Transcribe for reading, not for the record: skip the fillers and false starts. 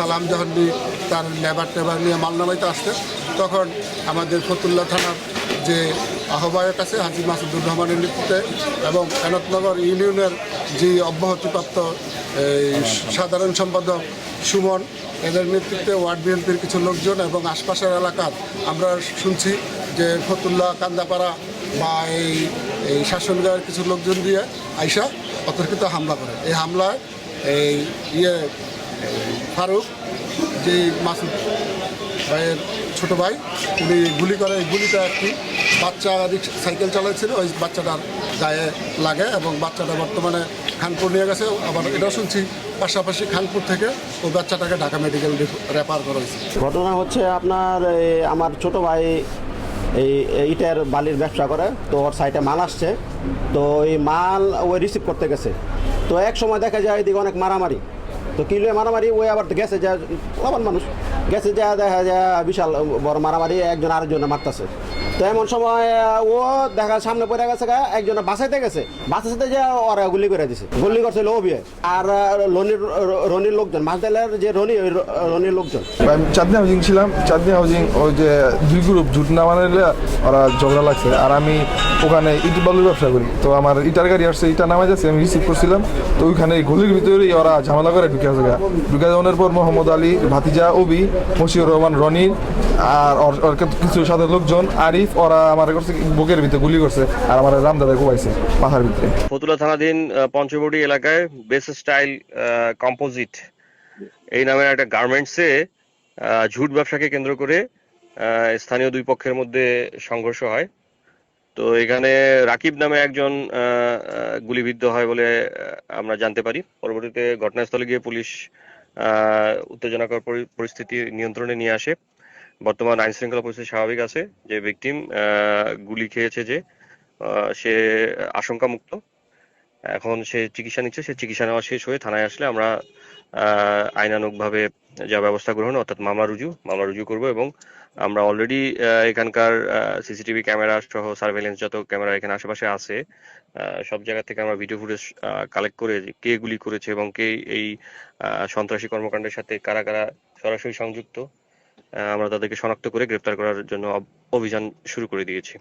সালাম যখন তার লেবার নিয়ে মাল নামাইতে আসতেন, তখন আমাদের ফতুল্লা থানার যে আহ্বায়ক আছে হাজী মাসুদুর রহমানের নেতৃত্বে এবং এনায়তনগর ইউনিয়নের যে অব্যাহতিপ্রাপ্ত সাধারণ সম্পাদক সুমন, এদের নেতৃত্বে ওয়ার্ড বিএনপির কিছু লোকজন এবং আশপাশের এলাকার আমরা শুনছি যে ফতুল্লা কান্দাপাড়া বা এই শাসনগাঁয়ের কিছু লোকজন দিয়ে আইসা অতর্কিত হামলা করে। এই হামলায় এই ফারুক, যে মাসুদ ভাইয়ের ছোটো ভাই, উনি গুলি করে। এই গুলিটা একটি বাচ্চা সাইকেল চালাচ্ছিল, ওই বাচ্চাটার গায়ে লাগে এবং বাচ্চাটা বর্তমানে খানপুর নিয়ে গেছে। আবার এটাও শুনছি পাশাপাশি খানপুর থেকে ওই বাচ্চাটাকে ঢাকা মেডিকেল রেফার করা হয়েছে। ঘটনা হচ্ছে আপনার আমার ছোট ভাই এই ইটের বালির ব্যবসা করে, তো ওর সাইডে মাল আসছে, তো এই মাল ওই রিসিভ করতে গেছে। তো এক সময় দেখা যায় এদিকে অনেক মারামারি, তো কিলো মারামারি ওই আবার গেছে যা আবার মানুষ গেছে যা দেখা যায় বিশাল বড় মারামারি, একজন আরেকজনে মারতেছে। তো এমন সময় ও দেখা সামনে পড়ে গেছে, একজনে বাঁচাইতে গেছে, বাঁচাইতে যা ওরা গুলি করে দিছে। গুলি করছিল ও বিয়ে আর রনির লোকজন, মাসদালের যে রনির লোকজন। আমি চাঁদনি হাউজিং ছিলাম, চাঁদনি হাউজিং ওই যে দুই গ্রুপ জুট না মানাইলে ওরা ঝগড়া লাগছে। আর আমি ওখানে ইট বালুর ব্যবসা করি, তো আমার ইটার গাড়ি আসছে, ইটা নামাই যাচ্ছে, আমি রিসিভ করছিলাম। তো ওইখানে গলির ভিতরেই ওরা ঝামেলা করে ঢুকে আসে। ঢুকে যাওয়ার পর মোহাম্মদ আলী, ভাতিজা অবি, মশিউর রহমান রনির আর ওর কিছু সাথে লোকজন আরিফ, ওরা আমার করছে বুকের ভিতরে গুলি করছে আর আমার রামদাদা কোবাইছে মাথার ভিতরে। ফতুল্লা থানাধীন পঞ্চবটি এলাকায় বেস স্টাইল কম্পোজিট এই নামের একটা গার্মেন্টসে ঝুট ব্যবসাকে কেন্দ্র করে স্থানীয় দুই পক্ষের মধ্যে সংঘর্ষ হয়। তো এখানে রাকিব নামে একজন গুলিবিদ্ধ হয় বলে আমরা জানতে পারি। পরবর্তীতে ঘটনাস্থলে গিয়ে পুলিশ উত্তেজনাকর পরিস্থিতি নিয়ন্ত্রণে নিয়ে আসে। বর্তমান আইন শৃঙ্খলা পরিস্থিতি স্বাভাবিক আছে। যে ভিকটিম গুলি খেয়েছে, যে সে আশঙ্কামুক্ত। এখন সে চিকিৎসা নিচ্ছে। সে চিকিৎসা নেওয়া শেষ হয়ে থানায় আসলে আমরা আইনানুগভাবে যা ব্যবস্থা গ্রহণ, অর্থাৎ মামলা রুজু করব। এবং আমরা অলরেডি এখানকার সিসিটিভি ক্যামেরা সহ সার্ভেলেন্স যত ক্যামেরা এখানে আশেপাশে আছে সব জায়গা থেকে আমরা ভিডিও ফুটেজ কালেক্ট করে কে গুলি করেছে এবং কে এই সন্ত্রাসী কর্মকাণ্ডের সাথে কারা কারা সরাসরি সংযুক্ত আমরা তাদেরকে শনাক্ত করে গ্রেপ্তার করার জন্য অভিযান শুরু করে দিয়েছি।